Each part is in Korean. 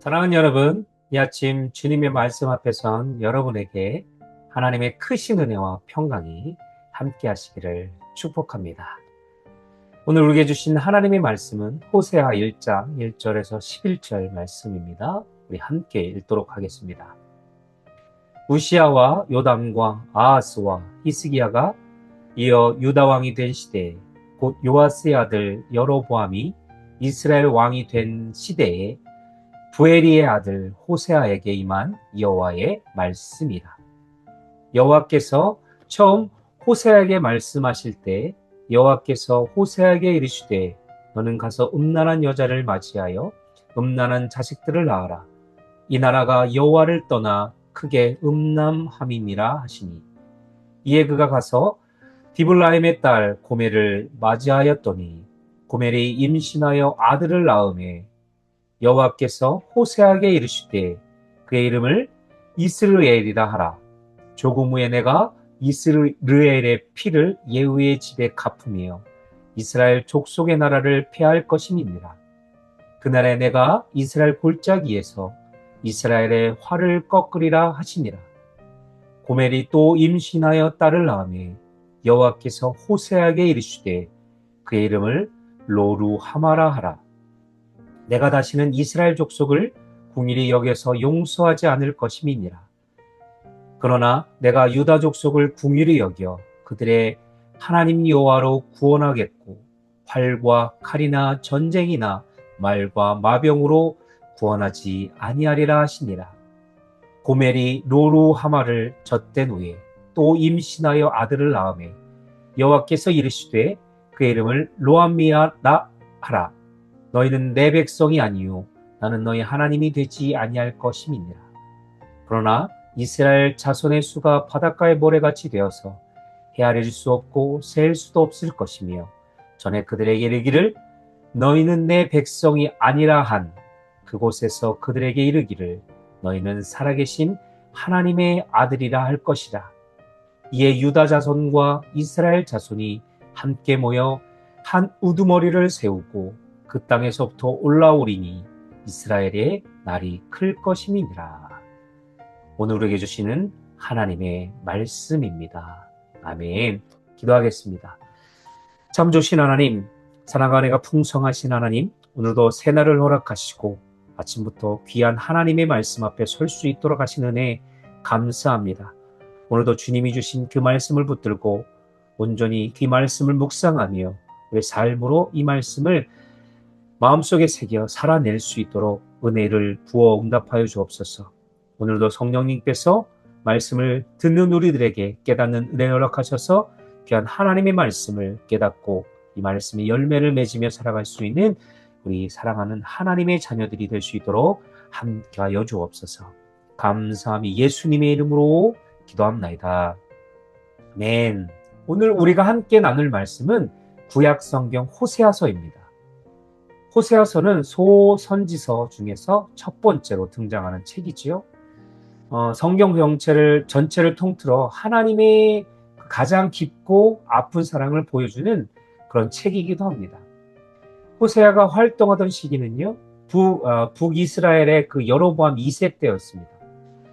사랑하는 여러분, 이 아침 주님의 말씀 앞에선 여러분에게 하나님의 크신 은혜와 평강이 함께 하시기를 축복합니다. 오늘 우리에게 주신 하나님의 말씀은 호세아 1장 1절에서 11절 말씀입니다. 우리 함께 읽도록 하겠습니다. 우시아와 요담과 아하스와 히스기야가 이어 유다 왕이 된 시대에 곧 요아스의 아들 여로보암이 이스라엘 왕이 된 시대에 부에리의 아들 호세아에게 임한 여호와의 말씀이라. 여호와께서 처음 호세아에게 말씀하실 때 여호와께서 호세아에게 이르시되 너는 가서 음란한 여자를 맞이하여 음란한 자식들을 낳아라. 이 나라가 여호와를 떠나 크게 음란함이니라 하시니 이에 그가 가서 디블라임의 딸 고멜을 맞이하였더니 고멜이 임신하여 아들을 낳음에 여호와께서 호세아에게 이르시되 그의 이름을 이스르엘이라 하라. 조금 후에 내가 이스르엘의 피를 예후의 집에 갚으며 이스라엘 족속의 나라를 폐할 것임이니라. 그날에 내가 이스라엘 골짜기에서 이스라엘의 활을 꺾으리라 하시니라. 고멜이 또 임신하여 딸을 낳으며 여호와께서 호세아에게 이르시되 그의 이름을 로루하마라 하라. 내가 다시는 이스라엘 족속을 궁일이 여겨서 용서하지 않을 것임이니라. 그러나 내가 유다 족속을 궁일이 여겨 그들의 하나님 여호와로 구원하겠고 활과 칼이나 전쟁이나 말과 마병으로 구원하지 아니하리라 하시니라. 고멜이 로루하마를 젖된 후에 또 임신하여 아들을 낳으며 여호와께서 이르시되 그의 이름을 로암미아라 하라. 너희는 내 백성이 아니요 나는 너희 하나님이 되지 아니할 것임이니라. 그러나 이스라엘 자손의 수가 바닷가의 모래같이 되어서 헤아릴 수 없고 셀 수도 없을 것이며 전에 그들에게 이르기를 너희는 내 백성이 아니라 한 그곳에서 그들에게 이르기를 너희는 살아계신 하나님의 아들이라 할 것이라. 이에 유다 자손과 이스라엘 자손이 함께 모여 한 우두머리를 세우고 그 땅에서부터 올라오리니 이스라엘의 날이 클 것임이니라. 오늘 우리에게 주시는 하나님의 말씀입니다. 아멘. 기도하겠습니다. 참 좋으신 하나님, 사랑과 은혜가 풍성하신 하나님, 오늘도 새날을 허락하시고 아침부터 귀한 하나님의 말씀 앞에 설 수 있도록 하신 은혜 감사합니다. 오늘도 주님이 주신 그 말씀을 붙들고 온전히 그 말씀을 묵상하며 우리의 삶으로 이 말씀을 마음속에 새겨 살아낼 수 있도록 은혜를 부어 응답하여 주옵소서. 오늘도 성령님께서 말씀을 듣는 우리들에게 깨닫는 은혜 허락하셔서 귀한 하나님의 말씀을 깨닫고 이 말씀의 열매를 맺으며 살아갈 수 있는 우리 사랑하는 하나님의 자녀들이 될 수 있도록 함께하여 주옵소서. 감사함이 예수님의 이름으로 기도합나이다. 아멘. 오늘 우리가 함께 나눌 말씀은 구약 성경 호세아서입니다. 호세아서는 소선지서 중에서 첫 번째로 등장하는 책이지요. 성경 전체를 통틀어 하나님의 가장 깊고 아픈 사랑을 보여주는 그런 책이기도 합니다. 호세아가 활동하던 시기는요, 북이스라엘의 그 여로보암 2세 때였습니다.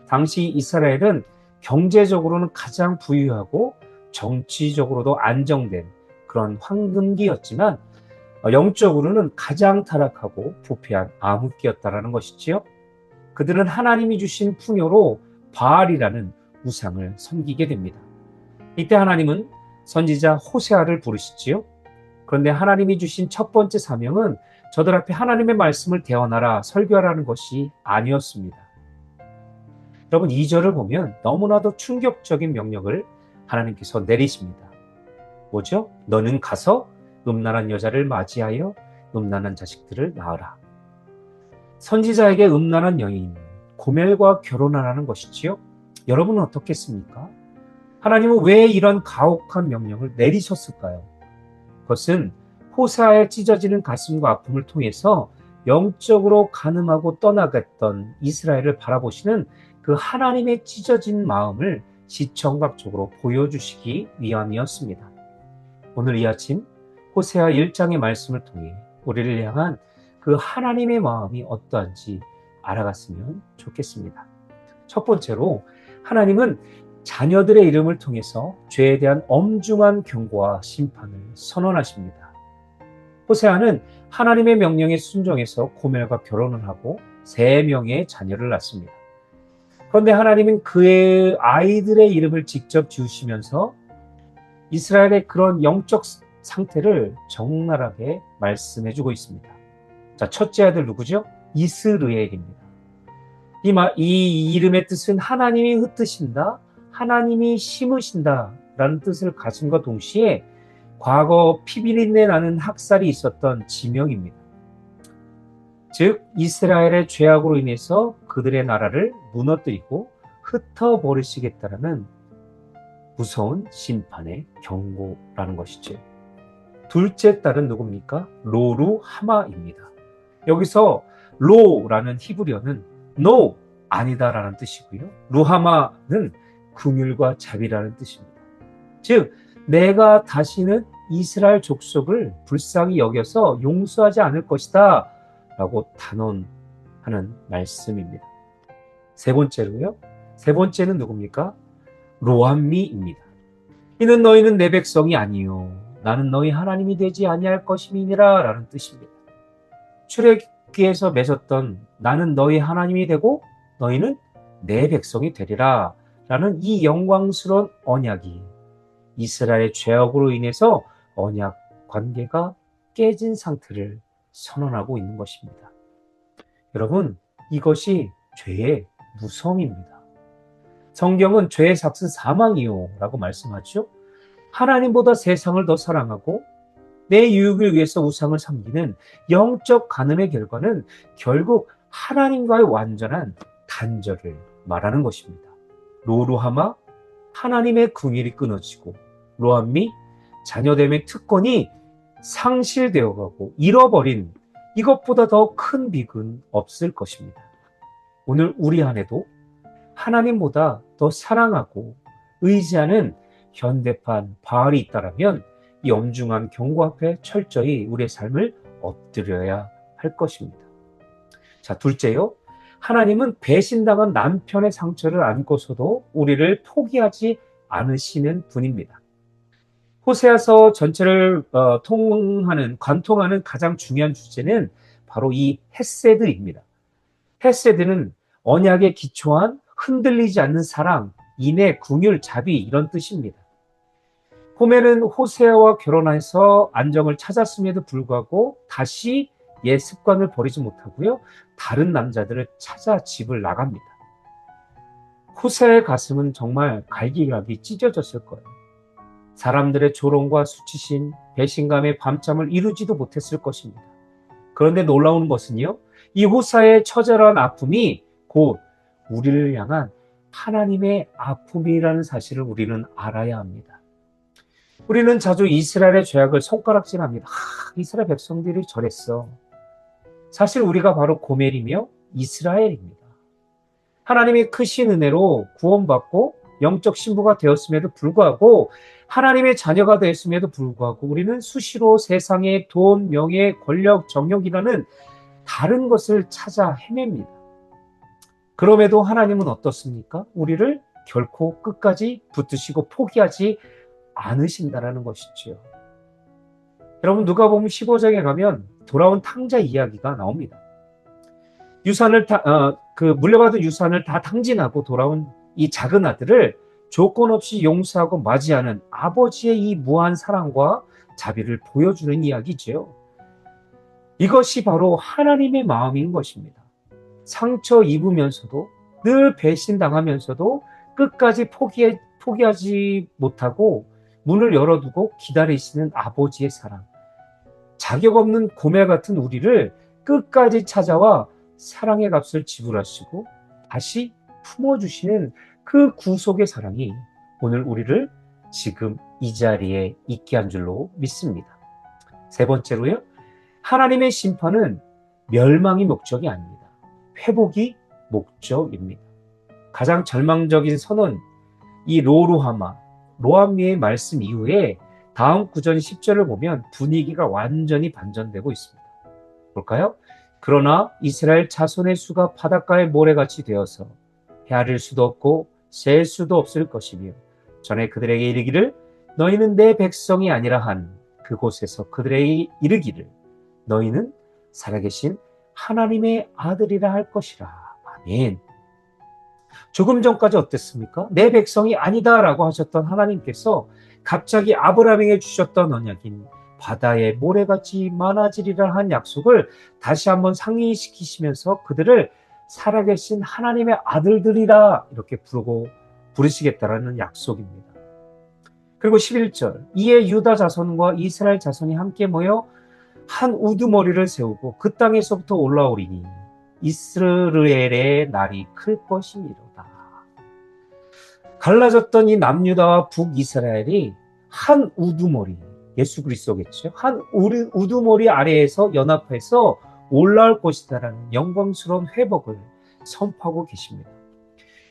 당시 이스라엘은 경제적으로는 가장 부유하고 정치적으로도 안정된 그런 황금기였지만 영적으로는 가장 타락하고 부패한 암흑기였다라는 것이지요. 그들은 하나님이 주신 풍요로 바알이라는 우상을 섬기게 됩니다. 이때 하나님은 선지자 호세아를 부르시지요. 그런데 하나님이 주신 첫 번째 사명은 저들 앞에 하나님의 말씀을 대언하라, 설교하라는 것이 아니었습니다. 여러분, 2절을 보면 너무나도 충격적인 명령을 하나님께서 내리십니다. 뭐죠? 너는 가서 음란한 여자를 맞이하여 음란한 자식들을 낳아라. 선지자에게 음란한 여인 고멜과 결혼하라는 것이지요. 여러분은 어떻겠습니까? 하나님은 왜 이런 가혹한 명령을 내리셨을까요? 그것은 호세아의 찢어지는 가슴과 아픔을 통해서 영적으로 간음하고 떠나갔던 이스라엘을 바라보시는 그 하나님의 찢어진 마음을 시청각적으로 보여주시기 위함이었습니다. 오늘 이 아침 호세아 1장의 말씀을 통해 우리를 향한 그 하나님의 마음이 어떠한지 알아갔으면 좋겠습니다. 첫 번째로 하나님은 자녀들의 이름을 통해서 죄에 대한 엄중한 경고와 심판을 선언하십니다. 호세아는 하나님의 명령에 순종해서 고멜과 결혼을 하고 3명의 자녀를 낳습니다. 그런데 하나님은 그의 아이들의 이름을 직접 지으시면서 이스라엘의 그런 영적 상태를 적나라하게 말씀해주고 있습니다. 자, 첫째 아들 누구죠? 이스르엘입니다. 이 이름의 뜻은 하나님이 흩으신다, 하나님이 심으신다 라는 뜻을 가짐과 동시에 과거 피비린내 나는 학살이 있었던 지명입니다. 즉 이스라엘의 죄악으로 인해서 그들의 나라를 무너뜨리고 흩어버리시겠다라는 무서운 심판의 경고라는 것이죠. 둘째 딸은 누굽니까? 로루하마입니다. 여기서 로라는 히브리어는 no, 아니다라는 뜻이고요. 루하마는 긍휼과 자비라는 뜻입니다. 즉 내가 다시는 이스라엘 족속을 불쌍히 여겨서 용서하지 않을 것이다 라고 단언하는 말씀입니다. 세 번째로요. 세 번째는 누굽니까? 로암미입니다. 이는 너희는 내 백성이 아니요 나는 너희 하나님이 되지 아니할 것임이니라 라는 뜻입니다. 출애굽기에서 맺었던 나는 너희 하나님이 되고 너희는 내 백성이 되리라 라는 이 영광스러운 언약이 이스라엘의 죄악으로 인해서 언약 관계가 깨진 상태를 선언하고 있는 것입니다. 여러분, 이것이 죄의 무서움입니다. 성경은 죄의 삭은 사망이요 라고 말씀하죠. 하나님보다 세상을 더 사랑하고 내 유익을 위해서 우상을 섬기는 영적 간음의 결과는 결국 하나님과의 완전한 단절을 말하는 것입니다. 로루하마, 하나님의 긍휼이 끊어지고 로암미, 자녀됨의 특권이 상실되어가고 잃어버린 이것보다 더 큰 비극은 없을 것입니다. 오늘 우리 안에도 하나님보다 더 사랑하고 의지하는 현대판 바알이 있다라면 이 엄중한 경고 앞에 철저히 우리의 삶을 엎드려야 할 것입니다. 자, 둘째요. 하나님은 배신당한 남편의 상처를 안고서도 우리를 포기하지 않으시는 분입니다. 호세아서 전체를 관통하는 가장 중요한 주제는 바로 이 헤세드입니다. 헤세드는 언약에 기초한 흔들리지 않는 사랑, 인애, 긍휼, 자비 이런 뜻입니다. 고멜은 호세아와 결혼해서 안정을 찾았음에도 불구하고 다시 옛 습관을 버리지 못하고요. 다른 남자들을 찾아 집을 나갑니다. 호세아의 가슴은 정말 갈기갈기 찢어졌을 거예요. 사람들의 조롱과 수치심, 배신감에 밤잠을 이루지도 못했을 것입니다. 그런데 놀라운 것은요. 이 호세아의 처절한 아픔이 곧 우리를 향한 하나님의 아픔이라는 사실을 우리는 알아야 합니다. 우리는 자주 이스라엘의 죄악을 손가락질합니다. 이스라엘 백성들이 저랬어. 사실 우리가 바로 고멜이며 이스라엘입니다. 하나님의 크신 은혜로 구원받고 영적 신부가 되었음에도 불구하고 하나님의 자녀가 되었음에도 불구하고 우리는 수시로 세상의 돈, 명예, 권력, 정욕이라는 다른 것을 찾아 헤맵니다. 그럼에도 하나님은 어떻습니까? 우리를 결코 끝까지 붙드시고 포기하지 않으신다는 것이지요. 여러분 누가복음 15장에 가면 돌아온 탕자 이야기가 나옵니다. 물려받은 유산을 다 탕진하고 돌아온 이 작은 아들을 조건 없이 용서하고 맞이하는 아버지의 이 무한 사랑과 자비를 보여주는 이야기지요. 이것이 바로 하나님의 마음인 것입니다. 상처 입으면서도 늘 배신당하면서도 끝까지 포기하지 못하고 문을 열어두고 기다리시는 아버지의 사랑. 자격 없는 고멜 같은 우리를 끝까지 찾아와 사랑의 값을 지불하시고 다시 품어주시는 그 구속의 사랑이 오늘 우리를 지금 이 자리에 있게 한 줄로 믿습니다. 세 번째로요. 하나님의 심판은 멸망이 목적이 아닙니다. 회복이 목적입니다. 가장 절망적인 선언, 이 로암미의 말씀 이후에 다음 구절 10절을 보면 분위기가 완전히 반전되고 있습니다. 볼까요? 그러나 이스라엘 자손의 수가 바닷가의 모래같이 되어서 헤아릴 수도 없고 셀 수도 없을 것이며 전에 그들에게 이르기를 너희는 내 백성이 아니라 한 그곳에서 그들에게 이르기를 너희는 살아계신 하나님의 아들이라 할 것이라. 아멘. 조금 전까지 어땠습니까? 내 백성이 아니다 라고 하셨던 하나님께서 갑자기 아브라함에게 주셨던 언약인 바다의 모래같이 많아지리라 한 약속을 다시 한번 상기시키시면서 그들을 살아계신 하나님의 아들들이라 이렇게 부르시겠다라는 약속입니다. 그리고 11절 이에 유다 자손과 이스라엘 자손이 함께 모여 한 우두머리를 세우고 그 땅에서부터 올라오리니 이스라엘의 날이 클 것이니로다. 갈라졌던 이 남유다와 북이스라엘이 한 우두머리, 예수 그리스도겠죠. 한 우두머리 아래에서 연합해서 올라올 것이다라는 영광스러운 회복을 선포하고 계십니다.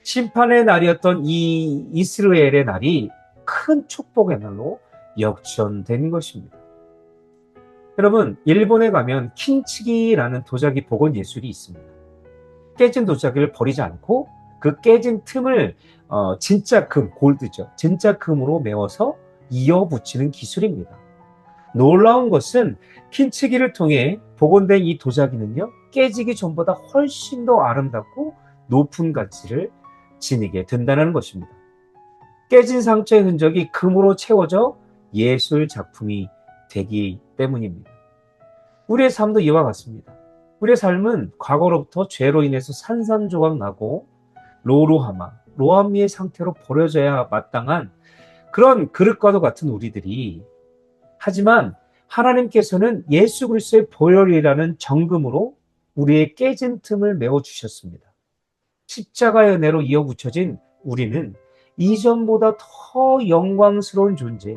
심판의 날이었던 이 이스라엘의 날이 큰 축복의 날로 역전된 것입니다. 여러분, 일본에 가면 킨치기라는 도자기 복원 예술이 있습니다. 깨진 도자기를 버리지 않고 그 깨진 틈을 진짜 금, 골드죠. 진짜 금으로 메워서 이어 붙이는 기술입니다. 놀라운 것은 킨치기를 통해 복원된 이 도자기는요, 깨지기 전보다 훨씬 더 아름답고 높은 가치를 지니게 된다는 것입니다. 깨진 상처의 흔적이 금으로 채워져 예술 작품이 되기 때문입니다. 우리의 삶도 이와 같습니다. 우리의 삶은 과거로부터 죄로 인해서 산산조각 나고 로함미의 상태로 버려져야 마땅한 그런 그릇과도 같은 우리들이, 하지만 하나님께서는 예수 그리스도의 보혈이라는 정금으로 우리의 깨진 틈을 메워주셨습니다. 십자가의 은혜로 이어 붙여진 우리는 이전보다 더 영광스러운 존재,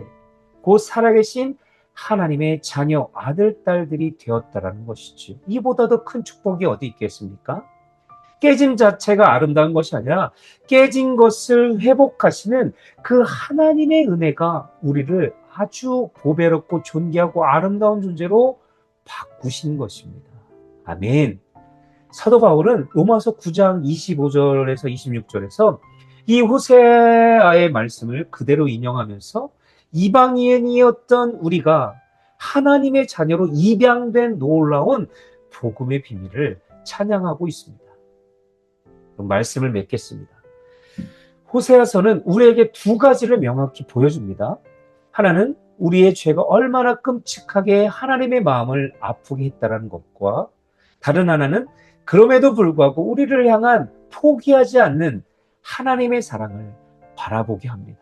곧 살아계신 하나님의 자녀, 아들, 딸들이 되었다라는 것이죠. 이보다 더 큰 축복이 어디 있겠습니까? 깨짐 자체가 아름다운 것이 아니라 깨진 것을 회복하시는 그 하나님의 은혜가 우리를 아주 보배롭고 존귀하고 아름다운 존재로 바꾸신 것입니다. 아멘. 사도 바울은 로마서 9장 25절에서 26절에서 이 호세아의 말씀을 그대로 인용하면서 이방인이었던 우리가 하나님의 자녀로 입양된 놀라운 복음의 비밀을 찬양하고 있습니다. 말씀을 맺겠습니다. 호세아서는 우리에게 두 가지를 명확히 보여줍니다. 하나는 우리의 죄가 얼마나 끔찍하게 하나님의 마음을 아프게 했다는 것과, 다른 하나는 그럼에도 불구하고 우리를 향한 포기하지 않는 하나님의 사랑을 바라보게 합니다.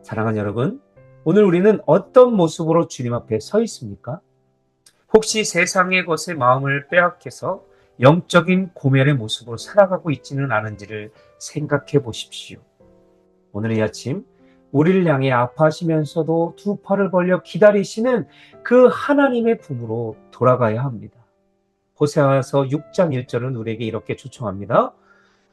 사랑하는 여러분, 오늘 우리는 어떤 모습으로 주님 앞에 서 있습니까? 혹시 세상의 것에 마음을 빼앗겨서 영적인 고멸의 모습으로 살아가고 있지는 않은지를 생각해 보십시오. 오늘 이 아침 우리를 향해 아파하시면서도 두 팔을 벌려 기다리시는 그 하나님의 품으로 돌아가야 합니다. 호세아서 6장 1절은 우리에게 이렇게 초청합니다.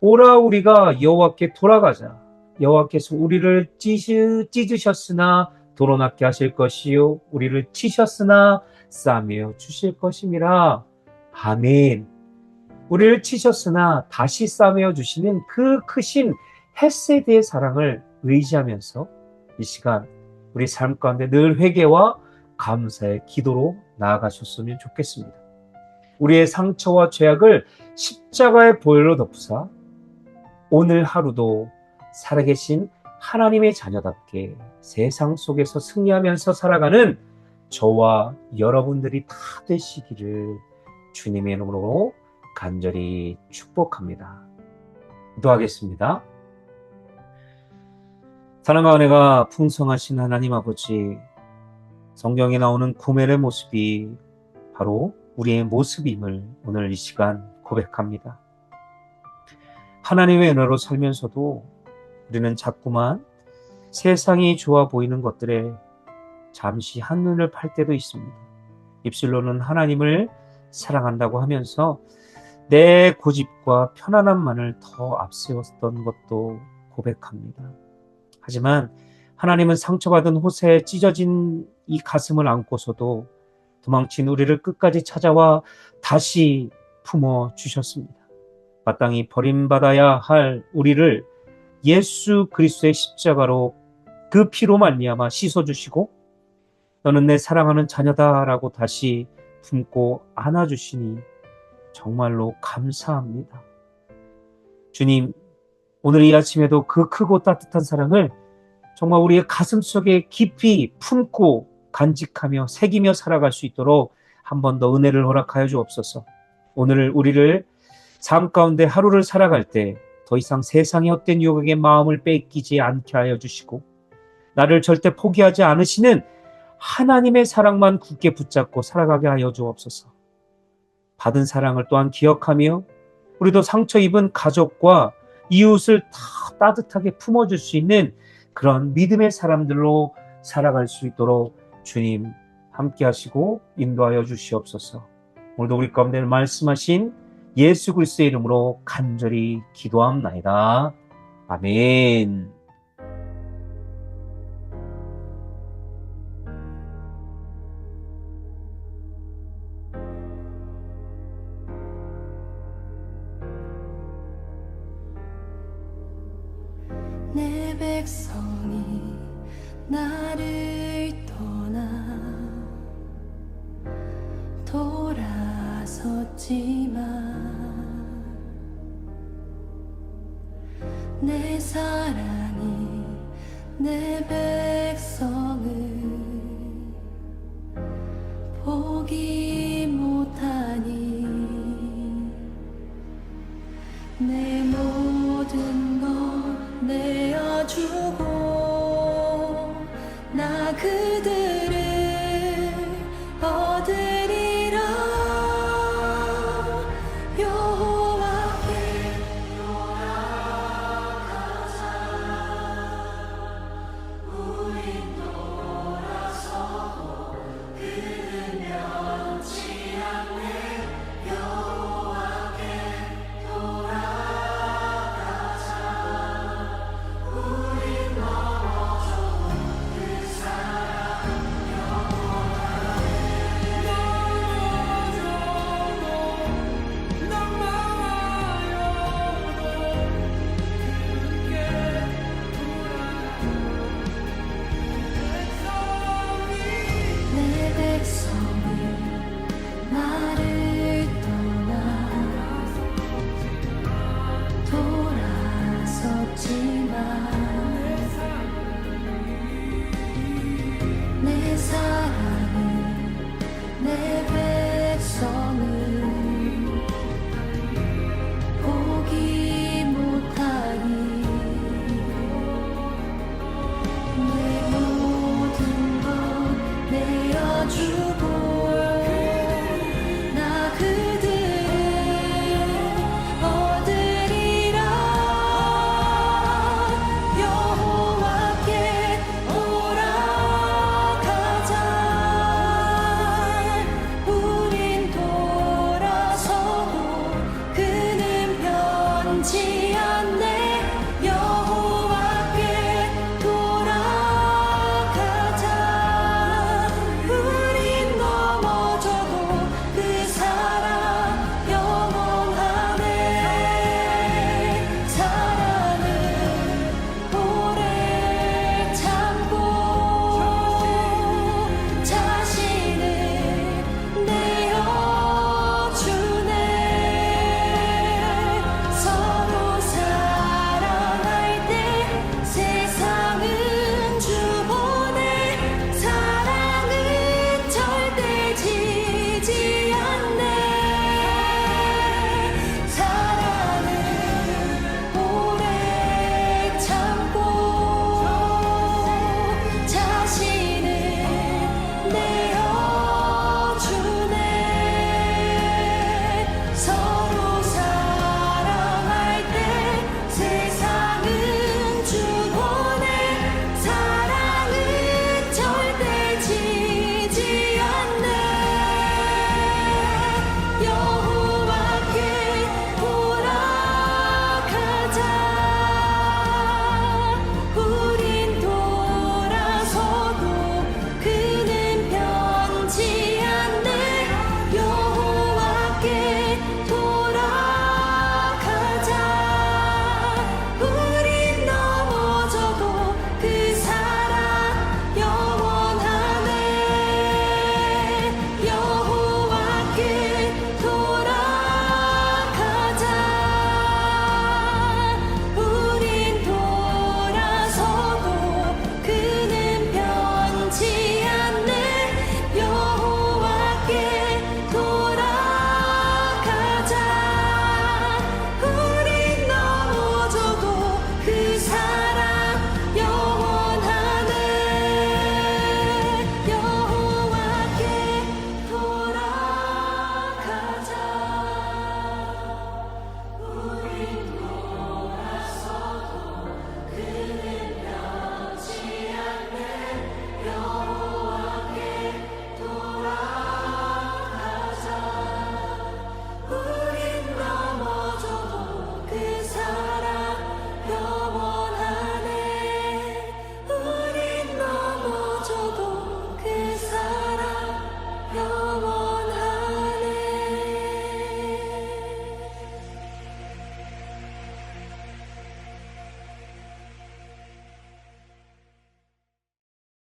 오라 우리가 여호와께 돌아가자. 여호와께서 우리를 찢으셨으나 도로낫게 하실 것이요 우리를 치셨으나 싸매어 주실 것임이라. 아멘. 우리를 치셨으나 다시 싸매어 주시는 그 크신 헤세드의 사랑을 의지하면서 이 시간 우리 삶 가운데 늘 회개와 감사의 기도로 나아가셨으면 좋겠습니다. 우리의 상처와 죄악을 십자가의 보혈로 덮으사 오늘 하루도 살아계신 하나님의 자녀답게 세상 속에서 승리하면서 살아가는 저와 여러분들이 다 되시기를 주님의 이름으로 간절히 축복합니다. 기도하겠습니다. 사랑과 은혜가 풍성하신 하나님 아버지, 성경에 나오는 고멜의 모습이 바로 우리의 모습임을 오늘 이 시간 고백합니다. 하나님의 은혜로 살면서도 우리는 자꾸만 세상이 좋아 보이는 것들에 잠시 한눈을 팔 때도 있습니다. 입술로는 하나님을 사랑한다고 하면서 내 고집과 편안함만을 더 앞세웠던 것도 고백합니다. 하지만 하나님은 상처받은 호세에 찢어진 이 가슴을 안고서도 도망친 우리를 끝까지 찾아와 다시 품어 주셨습니다. 마땅히 버림받아야 할 우리를 예수 그리스도의 십자가로 그 피로 말미암아 씻어주시고 너는 내 사랑하는 자녀다라고 다시 품고 안아주시니 정말로 감사합니다. 주님, 오늘 이 아침에도 그 크고 따뜻한 사랑을 정말 우리의 가슴 속에 깊이 품고 간직하며 새기며 살아갈 수 있도록 한 번 더 은혜를 허락하여 주옵소서. 오늘 우리를 삶 가운데 하루를 살아갈 때 더 이상 세상의 헛된 유혹에 마음을 뺏기지 않게 하여 주시고 나를 절대 포기하지 않으시는 하나님의 사랑만 굳게 붙잡고 살아가게 하여 주옵소서. 받은 사랑을 또한 기억하며 우리도 상처 입은 가족과 이웃을 다 따뜻하게 품어줄 수 있는 그런 믿음의 사람들로 살아갈 수 있도록 주님 함께 하시고 인도하여 주시옵소서. 오늘도 우리 가운데 말씀하신 예수 그리스도의 이름으로 간절히 기도합나이다. 아멘. 내 백성이 나를 떠나 돌아섰지만 내 사랑이 내 백성을 포기 못하니 내 모든 것 내어주고 나 그들